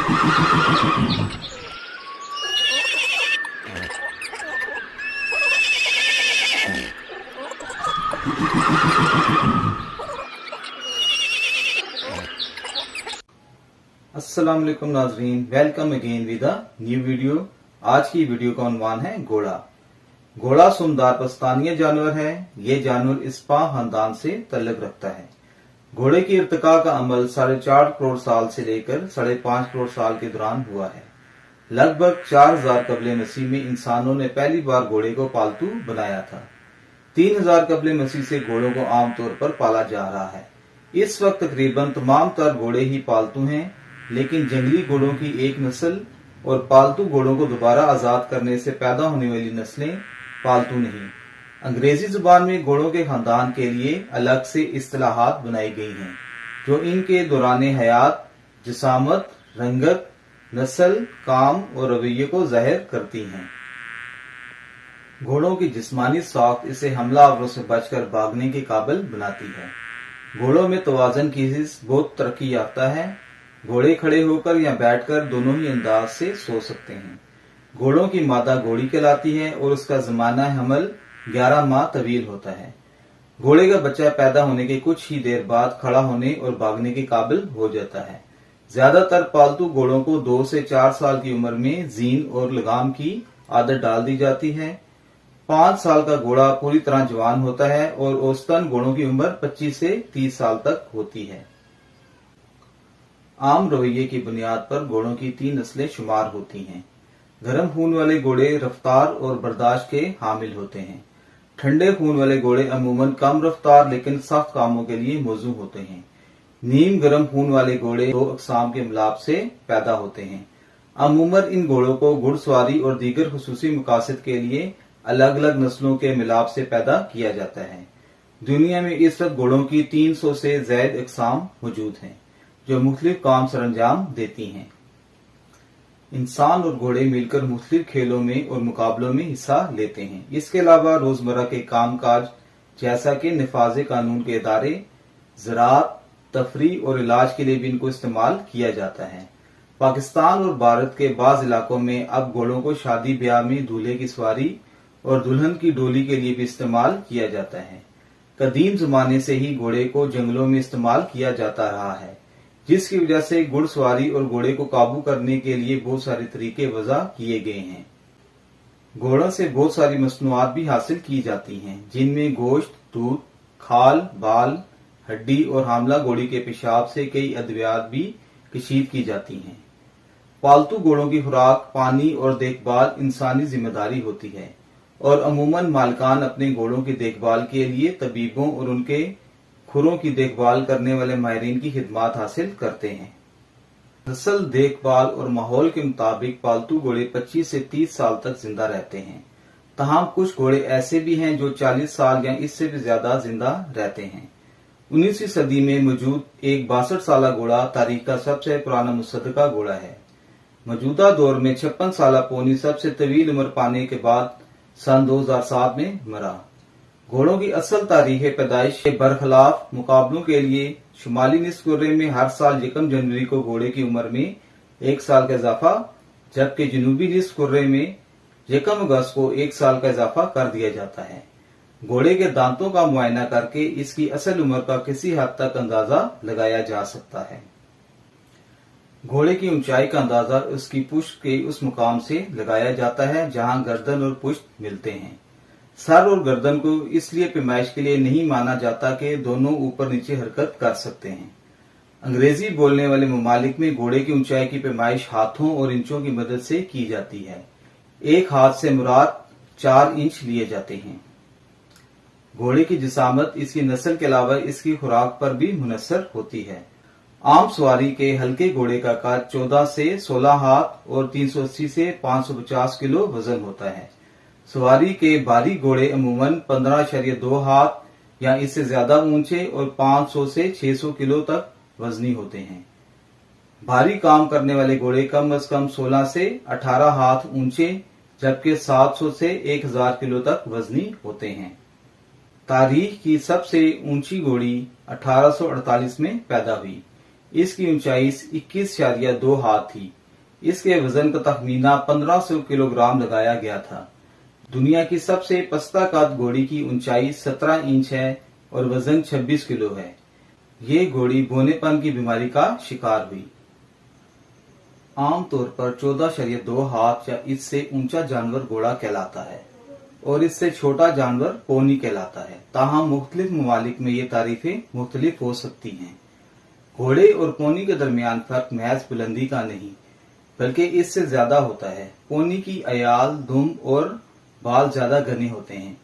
अस्सलाम वालेकुम नाजरीन, welcome again with a new video. आज की वीडियो का उन्वान है घोड़ा। घोड़ा सुमदार पस्तानिया जानवर है। ये जानवर इस्पा खानदान से तल्लुक रखता है। घोड़े की इर्तिका का अमल 4.5 करोड़ साल से लेकर 5.5 करोड़ साल के दौरान हुआ है। लगभग 4000 कबले मसीह में इंसानों ने पहली बार घोड़े को पालतू बनाया था। 3000 कबले मसीह से घोड़ों को आमतौर पर पाला जा रहा है। इस वक्त तकरीबन तमाम तर घोड़े ही पालतू हैं, लेकिन जंगली घोड़ों की एक नस्ल और पालतू घोड़ों को दोबारा आजाद करने से पैदा होने वाली नस्लें पालतू नहीं। अंग्रेजी जुबान में घोड़ों के खानदान के लिए अलग से इस्तिलाहात बनाई गई हैं, जो इनके दौरान हयात, जिसामत, रंगत, नस्ल, काम और रवैये को जाहिर करती हैं। घोड़ों की जिस्मानी साख्त इसे हमलावरों से बचकर भागने के काबिल बनाती है। घोड़ों में तवाज़ुन की हिस्स बहुत तरक्की याफ्ता है। घोड़े खड़े होकर या बैठकर दोनों ही अंदाज से सो सकते हैं। घोड़ों की मादा घोड़ी कहलाती है और उसका ज़माना हमल 11 माह तवील होता है। घोड़े का बच्चा पैदा होने के कुछ ही देर बाद खड़ा होने और भागने के काबिल हो जाता है। ज्यादातर पालतू घोड़ों को 2 से 4 साल की उम्र में जीन और लगाम की आदत डाल दी जाती है। 5 साल का घोड़ा पूरी तरह जवान होता है और औसतन घोड़ों की उम्र 25 से 30 साल तक होती है। आम रवैये की बुनियाद पर घोड़ों की 3 नस्लें शुमार होती हैं। गर्म खून वाले घोड़े रफ्तार और बर्दाश्त के हामिल होते हैं। ठंडे खून वाले घोड़े अमूमन कम रफ्तार लेकिन सख्त कामों के लिए मौजू होते हैं। नीम गर्म खून वाले घोड़े 2 अक़साम के मिलाप से पैदा होते हैं। अमूमन इन घोड़ों को घुड़सवारी और दीगर खुसूसी मकासद के लिए अलग अलग नस्लों के मिलाप से पैदा किया जाता है। दुनिया में इस वक्त घोड़ों की 300 से ज़ायद अक़साम मौजूद हैं, जो मुख्तलिफ काम सरंजाम देती हैं। इंसान और घोड़े मिलकर मुख्तलिफ खेलों में और मुकाबलों में हिस्सा लेते हैं। इसके अलावा रोजमर्रा के कामकाज जैसा कि निफाज़े कानून के इदारे, ज़राअत, तफरीह और इलाज के लिए भी इनको इस्तेमाल किया जाता है। पाकिस्तान और भारत के बाज़ इलाकों में अब घोड़ों को शादी ब्याह में दूल्हे की सवारी और दुल्हन की डोली के लिए भी इस्तेमाल किया जाता है। कदीम जमाने से ही घोड़े को जंगलों में इस्तेमाल किया जाता रहा है, जिसकी वजह से घुड़सवारी और घोड़े को काबू करने के लिए बहुत सारे तरीके वज़ा किए गए हैं। घोड़ों से बहुत सारी मसनूआत भी हासिल की जाती हैं, जिनमें गोश्त, दूध, खाल, बाल, हड्डी और हामला घोड़ी के पेशाब से कई अद्वियात भी कशीफ की जाती हैं। पालतू घोड़ों की खुराक, पानी और देखभाल इंसानी जिम्मेदारी होती है और अमूमन मालिकान अपने घोड़ों की देखभाल के लिए तबीबों और उनके खुरों की देखभाल करने वाले माहिरीन की खिदमात हासिल करते हैं। नस्ल, देखभाल और माहौल के मुताबिक पालतू घोड़े 25 से 30 साल तक जिंदा रहते हैं। तमाम कुछ घोड़े ऐसे भी हैं जो 40 साल या इससे भी ज्यादा जिंदा रहते हैं। 19वीं सदी में मौजूद एक 62 साल घोड़ा तारीख का सबसे पुराना मुसद्दका घोड़ा है। मौजूदा दौर में 56 साल पोनी सबसे तवील उम्र पाने के बाद सन 2007 में मरा। घोड़ों की असल तारीख पैदाइश के बरखलाफ मुकाबलों के लिए शुमाली निस्फ कुर्रे में हर साल 1 जनवरी को घोड़े की उम्र में 1 साल का इजाफा, जबकि जनूबी निस्फ कुर्रे में 1 अगस्त को 1 साल का इजाफा कर दिया जाता है। घोड़े के दांतों का मुआयना करके इसकी असल उम्र का किसी हद तक अंदाजा लगाया जा सकता है। घोड़े की ऊंचाई का अंदाजा उसकी पुश्त के उस मुकाम से लगाया जाता है जहां गर्दन और पुश्त मिलते हैं। सर और गर्दन को इसलिए पैमाइश के लिए नहीं माना जाता कि दोनों ऊपर नीचे हरकत कर सकते हैं। अंग्रेजी बोलने वाले ममालिक में घोड़े की ऊंचाई की पैमाइश हाथों और इंचों की मदद से की जाती है। एक हाथ से मुराद 4 इंच लिए जाते हैं। घोड़े की जिसामत इसकी नस्ल के अलावा इसकी खुराक पर भी मुनहसर होती है। आम सवारी के हल्के घोड़े का कद 14 से 16 हाथ और 380 से 550 किलो वजन होता है। सवारी के भारी घोड़े अमूमन 15.2 हाथ या इससे ज्यादा ऊंचे और 500 से 600 किलो तक वजनी होते हैं। भारी काम करने वाले घोड़े कम अज कम 16 से 18 हाथ ऊंचे, जबकि 700 से 1000 किलो तक वजनी होते हैं। तारीख की सबसे ऊंची घोड़ी 1848 में पैदा हुई। इसकी ऊंचाई 21.2 हाथ थी। इसके वजन का तखमीना 1500 किलोग्राम लगाया गया था। दुनिया की सबसे पस्ता कद घोड़ी की ऊंचाई 17 इंच है और वजन 26 किलो है। ये घोड़ी बौनेपन की बीमारी का शिकार हुई। आमतौर पर 14.2 हाथ या इससे ऊंचा जानवर घोड़ा कहलाता है और इससे छोटा जानवर पोनी कहलाता है। ताहम मुख्तलिफ ममालिक में ये तारीफें मुख्तलिफ हो सकती हैं। घोड़े और पोनी के दरमियान फर्क महज बुलंदी का नहीं बल्कि इससे ज्यादा होता है। पोनी की अयाल, दुम और बाल ज्यादा घने होते हैं।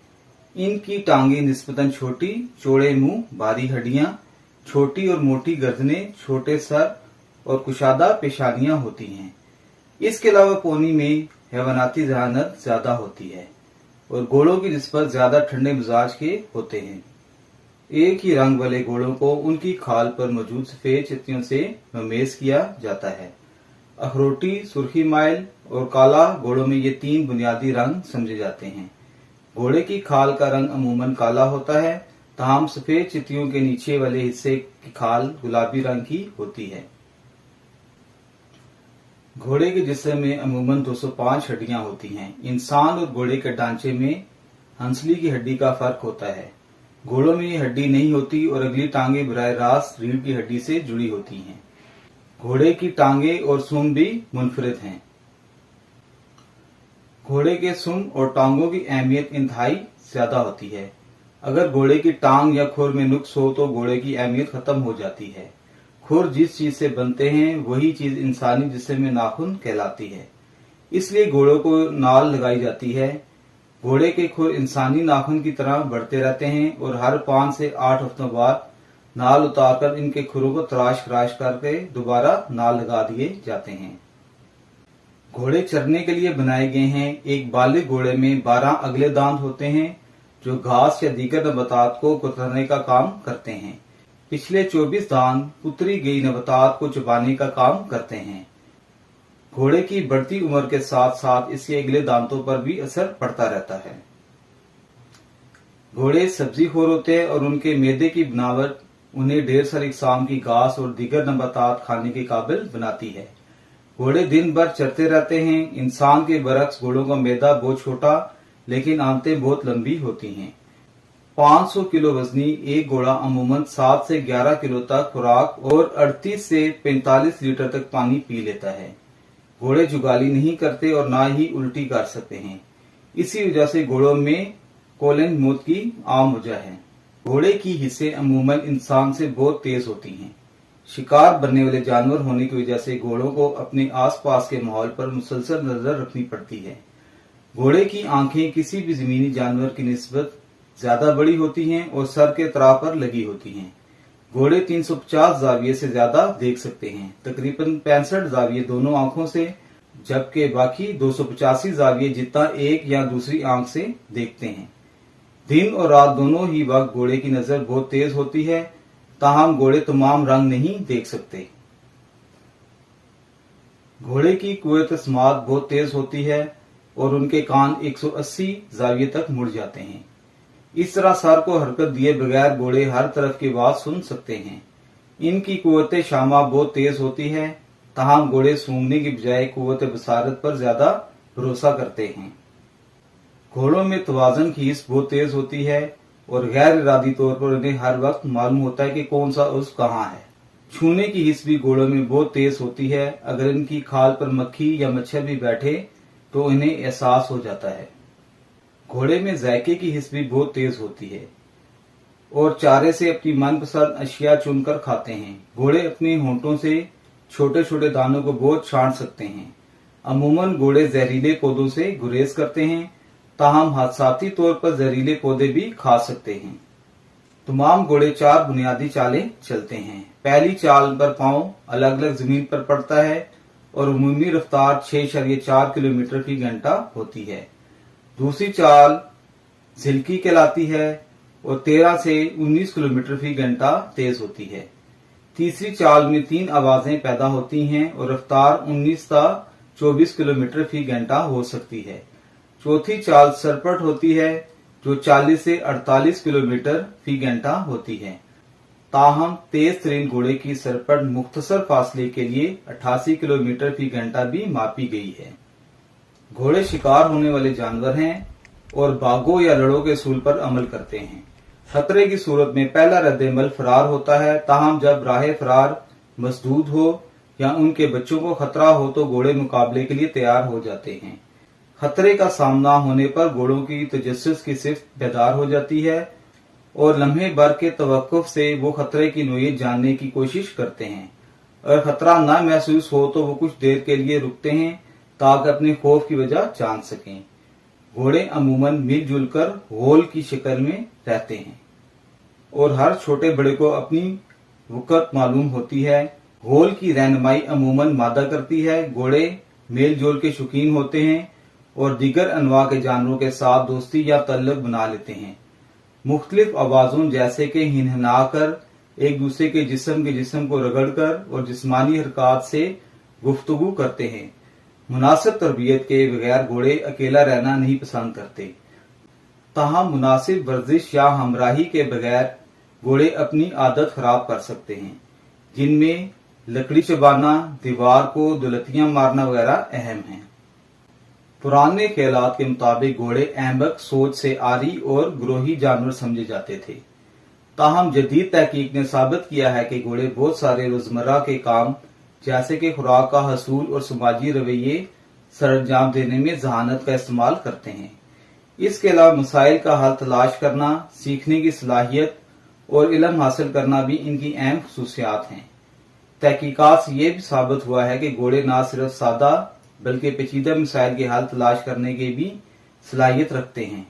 इनकी टांगे निस्बतन छोटी, चौड़े मुंह, भारी हड्डियां, छोटी और मोटी गर्दनें, छोटे सर और कुशादा पेशानियां होती हैं। इसके अलावा पोनी में हैवानाती जहानत ज्यादा होती है और घोड़ों की निस्बत ज्यादा ठंडे मिजाज के होते हैं। एक ही रंग वाले घोड़ों को उनकी खाल पर मौजूद सफेद चित्तियों से ममेज किया जाता है। अखरोटी, सुर्खी माइल और काला घोड़ों में ये 3 बुनियादी रंग समझे जाते हैं। घोड़े की खाल का रंग अमूमन काला होता है, ताहम सफेद चित्तियों के नीचे वाले हिस्से की खाल गुलाबी रंग की होती है। घोड़े के जिस्म में अमूमन 205 हड्डियां होती हैं। इंसान और घोड़े के ढांचे में हंसली की हड्डी का फर्क होता है। घोड़ों में ये हड्डी नहीं होती और अगली टांगे बराह रास्त रीढ़ की हड्डी से जुड़ी होती हैं। घोड़े की टांगे और सूंड भी मुनफरिद हैं। घोड़े के सूंड और टांगों की अहमियत इंतहाई ज्यादा होती है। अगर घोड़े की टांग या खुर में नुक्स हो तो घोड़े की अहमियत खत्म हो जाती है। खुर जिस चीज से बनते हैं वही चीज इंसानी जिस्म में नाखून कहलाती है, इसलिए घोड़ों को नाल लगाई जाती है। घोड़े के खुर इंसानी नाखून की तरह बढ़ते रहते हैं और हर 5 से 8 हफ्तों बाद नाल उतारकर इनके खुरों को तराश करके दोबारा नाल लगा दिए जाते हैं। घोड़े चरने के लिए बनाए गए हैं। एक बालिग घोड़े में 12 अगले दांत होते हैं जो घास या दीगर नबातात को कुतरने का काम करते हैं। पिछले 24 दांत उतरी गई नबातात को चबाने का काम करते हैं। घोड़े की बढ़ती उम्र के साथ साथ इसके अगले दांतों पर भी असर पड़ता रहता है। घोड़े सब्जीखोर होते हैं और उनके मैदे की बनावट उन्हें ढेर सारी किस्म की घास और दीगर नबातात खाने के काबिल बनाती है। घोड़े दिन भर चरते रहते हैं। इंसान के बरक्स घोड़ों का मैदा बहुत छोटा लेकिन आंतें बहुत लंबी होती हैं। 500 किलो वजनी एक घोड़ा अमूमन 7 से 11 किलो तक खुराक और 38 से 45 लीटर तक पानी पी लेता है। घोड़े जुगाली नहीं करते और ना ही उल्टी कर सकते हैं। इसी वजह से घोड़ों में कोलन मौत की आम वजह है। घोड़े की हिस्से अमूमन इंसान से बहुत तेज होती हैं। शिकार बनने वाले जानवर होने की वजह से घोड़ों को अपने आसपास के माहौल पर मुसलसल नजर रखनी पड़ती है। घोड़े की आंखें किसी भी जमीनी जानवर की निस्बत ज्यादा बड़ी होती हैं और सर के तरा पर लगी होती हैं। घोड़े 350 जाविये से ज्यादा देख सकते हैं, तकरीबन 65 जाविये दोनों आंखों से, जबकि बाकी 285 जाविये जितना एक या दूसरी आंख से देखते हैं। दिन और रात दोनों ही वक्त घोड़े की नजर बहुत तेज होती है, ताहम घोड़े तमाम रंग नहीं देख सकते। घोड़े की कुव्वत समात बहुत तेज होती है और उनके कान 180 जाविये तक मुड़ जाते हैं। इस तरह सर को हरकत दिए बगैर घोड़े हर तरफ की आवाज सुन सकते हैं। इनकी कुव्वत शामा बहुत तेज होती है, ताहम घोड़े सूंघने की बजाय कुव्वत बसारत पर ज्यादा भरोसा करते हैं। घोड़ों में तवाजन की हिस्स बहुत तेज होती है और गैर इरादी तौर पर उन्हें हर वक्त मालूम होता है कि कौन सा उस कहाँ है। छूने की हिस्स भी घोड़ों में बहुत तेज होती है। अगर इनकी खाल पर मक्खी या मच्छर भी बैठे तो इन्हें एहसास हो जाता है। घोड़े में जायके की हिस्स भी बहुत तेज होती है और चारे से अपनी मनपसंद अशिया चुनकर खाते हैं। घोड़े अपने होंठों से छोटे छोटे दानों को बहुत छांट सकते हैं। अमूमन घोड़े जहरीले पौधों से गुरेज करते हैं, ताहम हादसाती तौर पर जहरीले पौधे भी खा सकते हैं। तमाम घोड़े 4 बुनियादी चालें चलते हैं। पहली चाल पर पांव अलग अलग जमीन पर पड़ता है और अमूमी रफ्तार 6.4 किलोमीटर फी घंटा होती है। दूसरी चाल झिलकी कहलाती है और 13 से 19 किलोमीटर फी घंटा तेज होती है। तीसरी चाल में 3 आवाजें पैदा होती हैं और रफ्तार 19 से 24 किलोमीटर फी घंटा हो सकती है। चौथी चाल सरपट होती है जो 40 से 48 किलोमीटर फी घंटा होती है। ताहम तेज तरीन घोड़े की सरपट मुख्तसर फासले के लिए 88 किलोमीटर फी घंटा भी मापी गई है। घोड़े शिकार होने वाले जानवर हैं और बाघों या लड़ों के सूल पर अमल करते हैं। खतरे की सूरत में पहला रद्देमल फरार होता है, ताहम जब राह फरार मसदूद हो या उनके बच्चों को खतरा हो तो घोड़े मुकाबले के लिए तैयार हो जाते हैं। खतरे का सामना होने पर घोड़ों की तजस्सुस की सिफ्त बेदार हो जाती है और लम्हे भर के तवक्कुफ से वो खतरे की नोयत जानने की कोशिश करते हैं। अगर खतरा न महसूस हो तो वो कुछ देर के लिए रुकते हैं ताकि अपने खौफ की वजह जान सकें। घोड़े अमूमन मिलजुल कर होल की शक्ल में रहते हैं और हर छोटे बड़े को अपनी वक़्त मालूम होती है। होल की रहनुमाई अमूमन मादा करती है। घोड़े मेल जोल के शौकीन होते हैं और दीगर अनवा के जानवरों के साथ दोस्ती या तल्लुक बना लेते हैं। मुख्तलिफ आवाजों जैसे कि हिनहिना कर, एक दूसरे के जिस्म को रगड़कर और जिस्मानी हरकत से गुफ्तगू करते हैं। मुनासिब तरबियत के बगैर घोड़े अकेला रहना नहीं पसंद करते। ताहम मुनासिब वर्जिश या हमराही के बगैर घोड़े अपनी आदत खराब कर सकते हैं, जिनमें लकड़ी चबाना, दीवार को दुलतियां मारना वगैरह अहम हैं। पुराने ख्यालात के मुताबिक घोड़े अहमक, सोच से आरी और ग्रोही जानवर समझे जाते थे। ताहम जदीद तहकीक ने साबित किया है कि घोड़े बहुत सारे रोजमर्रा के काम जैसे कि खुराक का हसूल और समाजी रवैये सरअंजाम देने में जहानत का इस्तेमाल करते हैं। इसके अलावा मसाइल का हल तलाश करना, सीखने की सलाहियत और इल्म हासिल करना भी इनकी अहम खसूसियात हैं। तहकीकात से यह भी साबित हुआ है कि घोड़े न सिर्फ सादा बल्कि पेचीदा मसाइल के हल तलाश करने की भी सलाहियत रखते हैं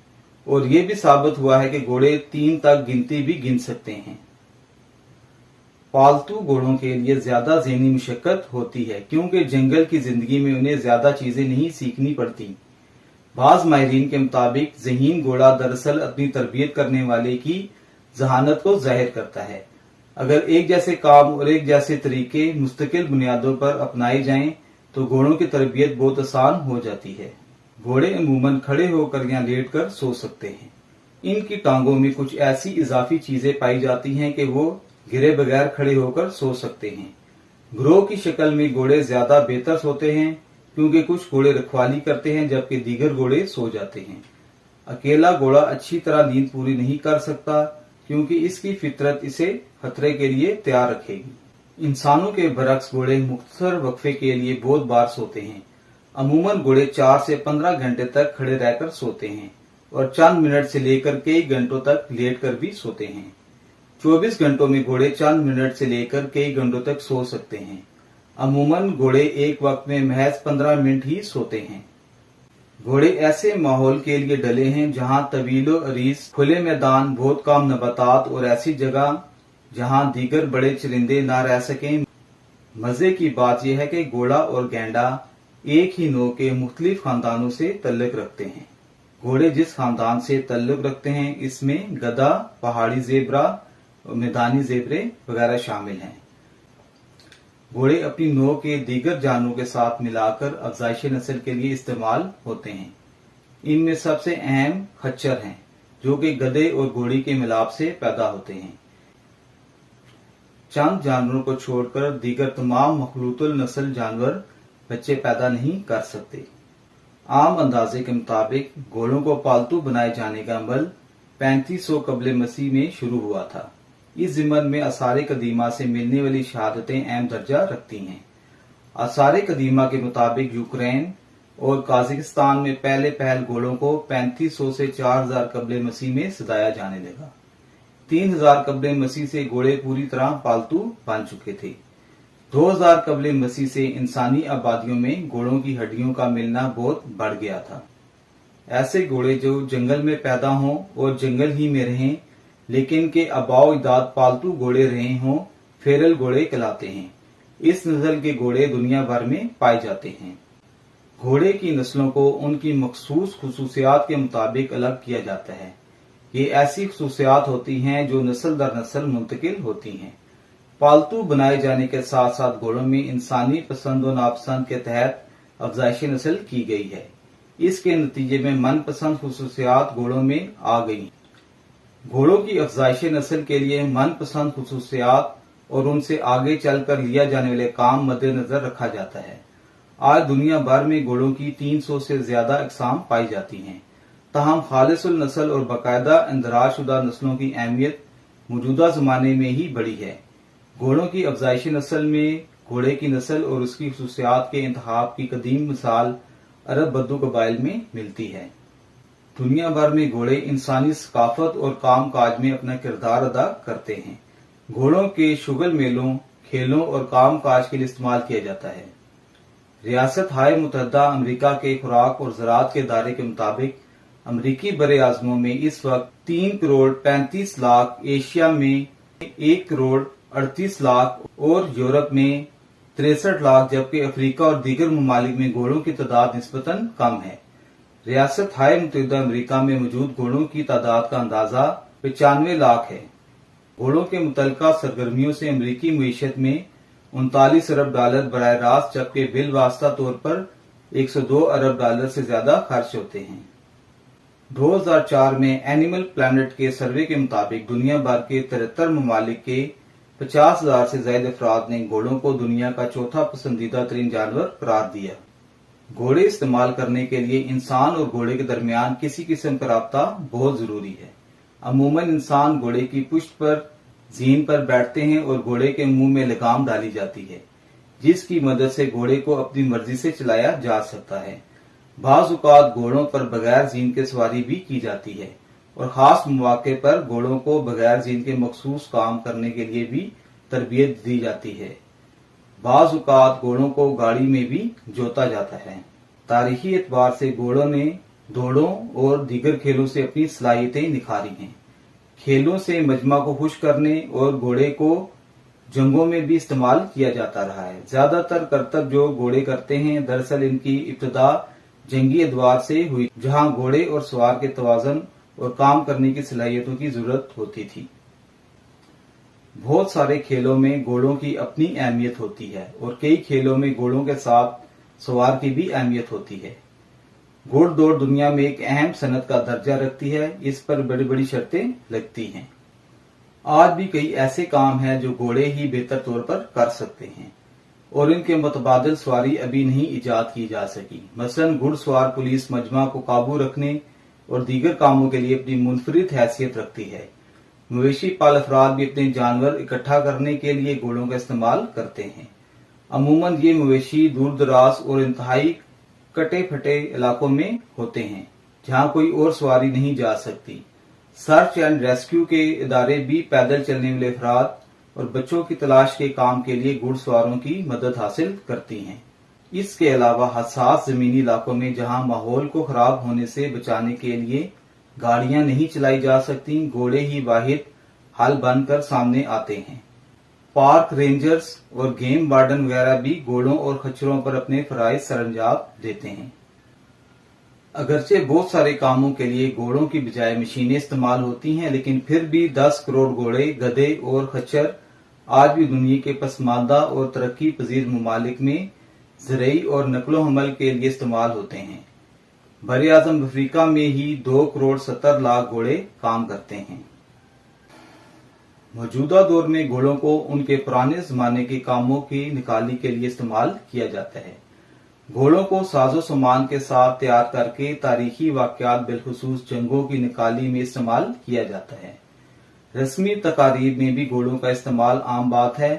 और ये भी साबित हुआ है कि घोड़े 3 तक गिनती भी गिन सकते हैं। पालतू घोड़ों के लिए ज्यादा ज़हनी मुशक्कत होती है क्योंकि जंगल की जिंदगी में उन्हें ज्यादा चीजें नहीं सीखनी पड़ती। बाज माहिरीन के मुताबिक ज़हीन घोड़ा दरअसल अपनी तरबियत करने वाले की जहानत को जाहिर करता है। अगर एक जैसे काम और एक जैसे तरीके मुस्तकिल बुनियादों पर अपनाए जाएं तो घोड़ों की तरबियत बहुत आसान हो जाती है। घोड़े अमूमन खड़े होकर या लेट कर सो सकते हैं। इनकी टांगों में कुछ ऐसी इजाफी चीजें पाई जाती हैं कि वो गिरे बगैर खड़े होकर सो सकते हैं। ग्रोह की शक्ल में घोड़े ज्यादा बेहतर सोते हैं क्योंकि कुछ घोड़े रखवाली करते हैं जबकि दीगर घोड़े सो जाते हैं। अकेला घोड़ा अच्छी तरह नींद पूरी नहीं कर सकता क्योंकि इसकी फितरत इसे खतरे के लिए तैयार रखेगी। इंसानों के बरक्स घोड़े मुख्तसर वक्फे के लिए बहुत बार सोते हैं। अमूमन घोड़े 4 से 15 घंटे तक खड़े रहकर सोते हैं और चंद मिनट से लेकर कई घंटों तक लेटकर भी सोते हैं। 24 घंटों में घोड़े चंद मिनट से लेकर कई घंटों तक सो सकते हैं। अमूमन घोड़े एक वक्त में महज 15 मिनट ही सोते हैं। घोड़े ऐसे माहौल के लिए डले हैं जहां तवीलो अरीज, खुले मैदान, बहुत कम नबातात और ऐसी जगह जहां दीगर बड़े चरिंदे ना रह सकें। मजे की बात यह है कि घोड़ा और गैंडा एक ही नौ के मुख्तलिफ खानदानों से तल्लुक रखते हैं। घोड़े जिस खानदान से तल्लुक रखते हैं इसमें गधा, पहाड़ी जेबरा, मैदानी जेबरे वगैरह शामिल हैं। घोड़े अपनी नौ के दीगर जानवरों के साथ मिलाकर अफजाइश नस्ल के लिए इस्तेमाल होते हैं। इनमें सबसे अहम खच्चर हैं जो कि गधे और घोड़ी के मिलाप से पैदा होते हैं। चंद जानवरों को छोड़कर दीगर तमाम मखलूतुल नस्ल जानवर बच्चे पैदा नहीं कर सकते। आम अंदाजे के मुताबिक घोड़ों को पालतू बनाए जाने का अमल 3500 कबले मसीह में शुरू हुआ था। इस ज़िमन में आसार कदीमा से मिलने वाली शहादतें अहम दर्जा रखती हैं। आसार कदीमा के मुताबिक यूक्रेन और काजाकिस्तान में पहले पहल घोड़ों को 3500 से 4000 कबले मसीह में सदाया जाने लगा। 3000 कबले मसीह से घोड़े पूरी तरह पालतू बन चुके थे। 2000 कबले मसीह से इंसानी आबादियों में घोड़ों की हड्डियों का मिलना बहुत बढ़ गया था। ऐसे घोड़े जो जंगल में पैदा हों और जंगल ही में रहें लेकिन के आबाओ इजाद पालतू घोड़े रहे हों, फेरल घोड़े कहलाते हैं। इस नस्ल के घोड़े दुनिया भर में पाए जाते हैं। घोड़े की नस्लों को उनकी मखसूस खुसूसियात के मुताबिक अलग किया जाता है। ये ऐसी खुसूसियात होती हैं जो नस्ल दर नस्ल मुंतकिल होती हैं। पालतू बनाए जाने के साथ साथ घोड़ों में इंसानी पसंद और नापसंद के तहत अफजाइश नस्ल की गई है। इसके नतीजे में मनपसंद खुसूसियात घोड़ों में आ गई। घोड़ों की अफजाइश नस्ल के लिए मनपसंद खुसूसियात और उनसे आगे चलकर लिया जाने वाले काम मद्देनजर रखा जाता है। आज दुनिया भर में घोड़ों की 300 से ज्यादा अक़साम पाई जाती हैं। ताहम खालिसुल नस्ल और बाकायदा इंदराजशुदा नस्लों की अहमियत मौजूदा जमाने में ही बढ़ी है। घोड़ों की अफजाइश नस्ल में घोड़े की नस्ल और उसकी खुसूसियात के इंतखाब की कदीम मिसाल अरब बद्दू कबाइल में मिलती है। दुनिया भर में घोड़े इंसानी सकाफत और काम काज में अपना किरदार अदा करते हैं। घोड़ों के शुगल मेलों, खेलों और काम काज के लिए इस्तेमाल किया जाता है। रियासत हाय मुत्तहदा अमरीका के खुराक और ज़राअत के इदारे के मुताबिक अमरीकी बरे आज़मों में इस वक्त 3 करोड़ 35 लाख, एशिया में 1 करोड़ 38 लाख और यूरोप में 63 लाख, जबकि अफ्रीका और दीगर ममालिक में घोड़ों की तादाद निस्बतन कम है। रियासत हाय मुत्तहदा अमरीका में मौजूद घोड़ों की तादाद का अंदाजा 95 लाख है। घोड़ों के मुतल्लिका सरगर्मियों से अमरीकी मईशत में 39 अरब डॉलर बराह रास्त, जबकि बिलवास्ता तौर पर 102 अरब डॉलर से ज्यादा खर्च होते हैं। 2004 में एनिमल प्लैनेट के सर्वे के मुताबिक दुनिया भर के 73 ममालिक के 50,000 से ज्यादा अफराद ने घोड़ों को दुनिया का चौथा पसंदीदा तरीन जानवर करार दिया। घोड़े इस्तेमाल करने के लिए इंसान और घोड़े के दरमियान किसी किस्म का राब्ता बहुत जरूरी है। अमूमन इंसान घोड़े की पुश्त पर जीन पर बैठते हैं और घोड़े के मुंह में लगाम डाली जाती है, जिसकी मदद से घोड़े को अपनी मर्जी से चलाया जा सकता है। बाज़ औक़ात घोड़ों पर बगैर जीन के सवारी भी की जाती है और खास मौके पर घोड़ों को बगैर जीन के मखसूस काम करने के लिए भी तरबियत दी जाती है। बाज़ औक़ात घोड़ों को गाड़ी में भी जोता जाता है। तारीखी एतबार से घोड़ों ने दौड़ों और दीगर खेलों से अपनी सलाहियतें निखारी हैं। खेलों से मजमा को खुश करने और घोड़े को जंगों में भी इस्तेमाल किया जाता रहा है। ज्यादातर करतब जो घोड़े करते हैं, दरअसल इनकी इब्तिदा जंगी एतबार से हुई, जहां घोड़े और सवार के तवाज़ुन और काम करने की सलाहियतों की जरूरत होती थी। बहुत सारे खेलों में घोड़ों की अपनी अहमियत होती है और कई खेलों में घोड़ों के साथ सवार की भी अहमियत होती है। घोड़दौड़ दुनिया में एक अहम सनत का दर्जा रखती है। इस पर बड़ी बड़ी शर्तें लगती हैं। आज भी कई ऐसे काम हैं जो घोड़े ही बेहतर तौर पर कर सकते हैं और इनके मुतबादिल सवारी अभी नहीं इजाद की जा सकी। मसलन घुड़सवार पुलिस मजमा को काबू रखने और दीगर कामों के लिए अपनी मुनफरिद हैसियत रखती है। मवेशी पाल अफराद भी अपने जानवर इकट्ठा करने के लिए घोड़ों का इस्तेमाल करते हैं। अमूमन ये मवेशी दूर दराज और इंतहाई कटे फटे इलाकों में होते हैं, जहां कोई और सवारी नहीं जा सकती। सर्च एंड रेस्क्यू के इदारे भी पैदल चलने वाले अफराद और बच्चों की तलाश के काम के लिए घुड़सवारों की मदद हासिल करती हैं। इसके अलावा हसास जमीनी इलाकों में जहां माहौल को खराब होने से बचाने के लिए गाड़ियां नहीं चलाई जा सकती, घोड़े ही वाहिद हल बनकर सामने आते हैं। पार्क रेंजर्स और गेम वार्डन वगैरह भी घोड़ों और खच्चरों पर अपने फराइज सरअंजाम देते हैं। अगरचे बहुत सारे कामों के लिए घोड़ों की बजाय मशीनें इस्तेमाल होती हैं, लेकिन फिर भी 10 करोड़ घोड़े, गधे और खच्चर आज भी दुनिया के पसमानदा और तरक्की पजीर ममालिक में ज़रई और नकलो हमल के लिए इस्तेमाल होते हैं। बरे आज़म अफ्रीका में ही 2 करोड़ 70 लाख घोड़े काम करते हैं। मौजूदा दौर में घोड़ों को उनके पुराने जमाने के कामों की निकाली के लिए इस्तेमाल किया जाता है। घोड़ों को साजो सामान के साथ तैयार करके तारीखी वाक़यात बिलखुसूस जंगों की निकाली में इस्तेमाल किया जाता है। रस्मी तकारीब में भी घोड़ों का इस्तेमाल आम बात है।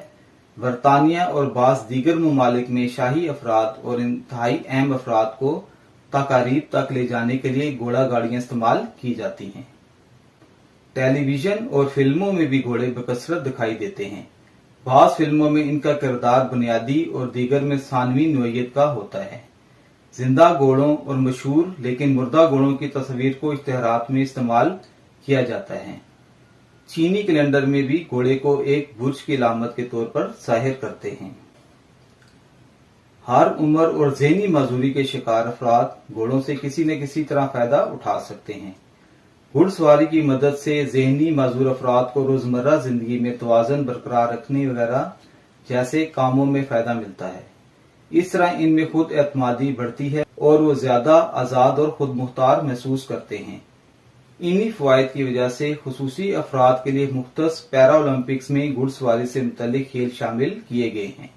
बरतानिया और बास दीगर ममालिक में शाही अफराद और इंतहाई अहम अफराद को तकारीब तक ले जाने के लिए घोड़ा गाड़ियां इस्तेमाल की जाती हैं। टेलीविजन और फिल्मों में भी घोड़े बकसरत दिखाई देते हैं। बाज़ फिल्मों में इनका किरदार बुनियादी और दीगर में सानवी नोयत का होता है। जिंदा घोड़ों और मशहूर लेकिन मुर्दा घोड़ों की तस्वीर को इश्तिहारात में इस्तेमाल किया जाता है। चीनी कैलेंडर में भी घोड़े को एक बुर्ज की अलामत के तौर पर जाहिर करते हैं। हर उम्र और ज़हनी माजूरी के शिकार अफराद घोड़ों से किसी न किसी तरह फायदा उठा सकते हैं। घुड़सवारी की मदद से ज़हनी माजूर अफराद को रोजमर्रा जिंदगी में तवाज़ुन बरकरार रखने वगैरह जैसे कामों में फायदा मिलता है। इस तरह इनमें खुद एतमादी बढ़ती है और वो ज्यादा आजाद और खुद मुख्तार महसूस करते हैं। इन्हीं फवायद की वजह से खुसूसी अफराद के लिए मुख्तस पैरा ओलंपिक्स में घुड़सवारी से मुतल्लिक खेल शामिल किए गए हैं।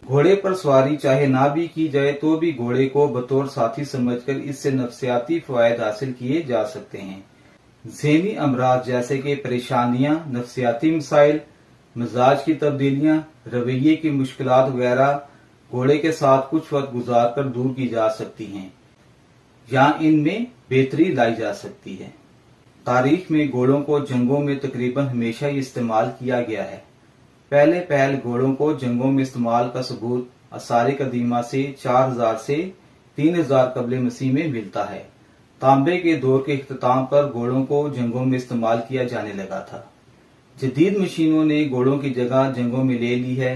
घोड़े पर सवारी चाहे ना भी की जाए तो भी घोड़े को बतौर साथी समझकर इससे नफ्सियाती फवायद हासिल किए जा सकते हैं। ज़हनी अमराज जैसे कि परेशानियां, नफ्सियाती मसाइल, मिजाज की तब्दीलियां, रवैये की मुश्किलात वगैरह घोड़े के साथ कुछ वक्त गुजार कर दूर की जा सकती हैं या इनमें बेहतरी लाई जा सकती है। तारीख में घोड़ों को जंगों में तकरीबन हमेशा ही इस्तेमाल किया गया है। पहले घोड़ों को जंगों में इस्तेमाल का सबूत आसार कदीमा से 4000 से 3000 कबल मसीह में मिलता है। तांबे के दौर के इख्तिताम पर घोड़ों को जंगों में इस्तेमाल किया जाने लगा था। जदीद मशीनों ने घोड़ों की जगह जंगों में ले ली है,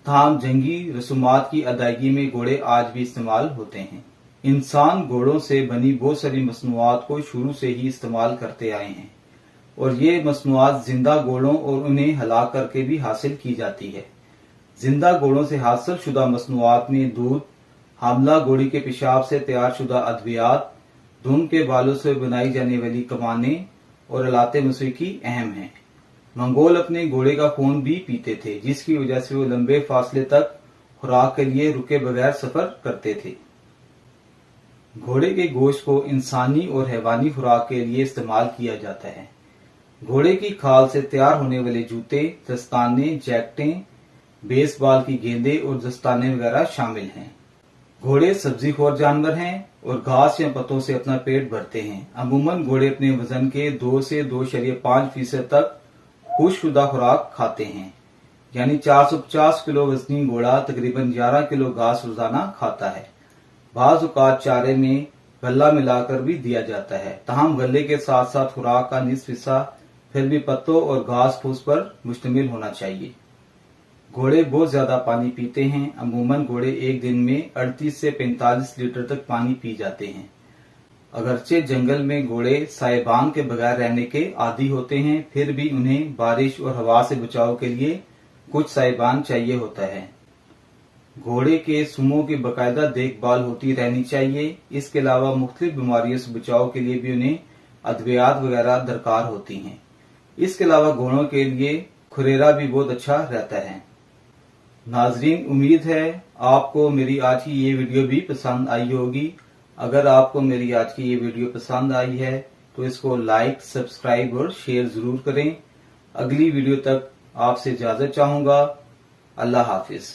ताहम जंगी रसूमात की अदायगी में घोड़े आज भी इस्तेमाल होते हैं। इंसान घोड़ों से बनी बहुत सारी मसनूआत को शुरू से ही इस्तेमाल करते आए हैं और ये मसनूआत जिंदा घोड़ों और उन्हें हलाक करके भी हासिल की जाती है। जिंदा घोड़ों से हासिल शुदा मसनूआत में दूध, हामला घोड़ी के पेशाब से तैयार शुदा अद्वियात, धूम के बालों से बनाई जाने वाली कमानें और अलाते मौसीकी अहम हैं। मंगोल अपने घोड़े का खून भी पीते थे, जिसकी वजह से वो लंबे फासले तक खुराक के लिए रुके बगैर सफर करते थे। घोड़े के गोश्त को इंसानी और हैवानी खुराक के लिए इस्तेमाल किया जाता है। घोड़े की खाल से तैयार होने वाले जूते, दस्ताने, जैकेटें, बेसबॉल की गेंदें और दस्ताने वगैरह शामिल हैं। घोड़े सब्जीखोर जानवर हैं और घास या पत्तों से अपना पेट भरते हैं। अमूमन घोड़े अपने वजन के 2 से 2.5% तक खुशशुदा खुराक खाते हैं, यानी 450 किलो वजनी घोड़ा तकरीबन 11 किलो घास रोजाना खाता है। बाज़ औक़ात चारे में गल्ला मिलाकर भी दिया जाता है, ताहम गल्ले के साथ साथ खुराक का निस्फ हिस्सा फिर भी पत्तों और घास फूस पर मुश्तमिल होना चाहिए। घोड़े बहुत ज्यादा पानी पीते हैं। अमूमन घोड़े एक दिन में 38 से 45 लीटर तक पानी पी जाते हैं। अगरचे जंगल में घोड़े साहिबान के बगैर रहने के आदी होते हैं, फिर भी उन्हें बारिश और हवा से बचाव के लिए कुछ साहिबान चाहिए होता है। घोड़े के सुमों की बाकायदा देखभाल होती रहनी चाहिए। इसके अलावा मुख्तलिफ बीमारियों से बचाव के लिए भी उन्हें अद्वियात वगैरह दरकार होती हैं। इसके अलावा घोड़ों के लिए खुरेरा भी बहुत अच्छा रहता है। नाजरीन, उम्मीद है आपको मेरी आज की ये वीडियो भी पसंद आई होगी। अगर आपको मेरी आज की ये वीडियो पसंद आई है तो इसको लाइक, सब्सक्राइब और शेयर जरूर करें। अगली वीडियो तक आपसे इजाजत चाहूंगा। अल्लाह हाफिज।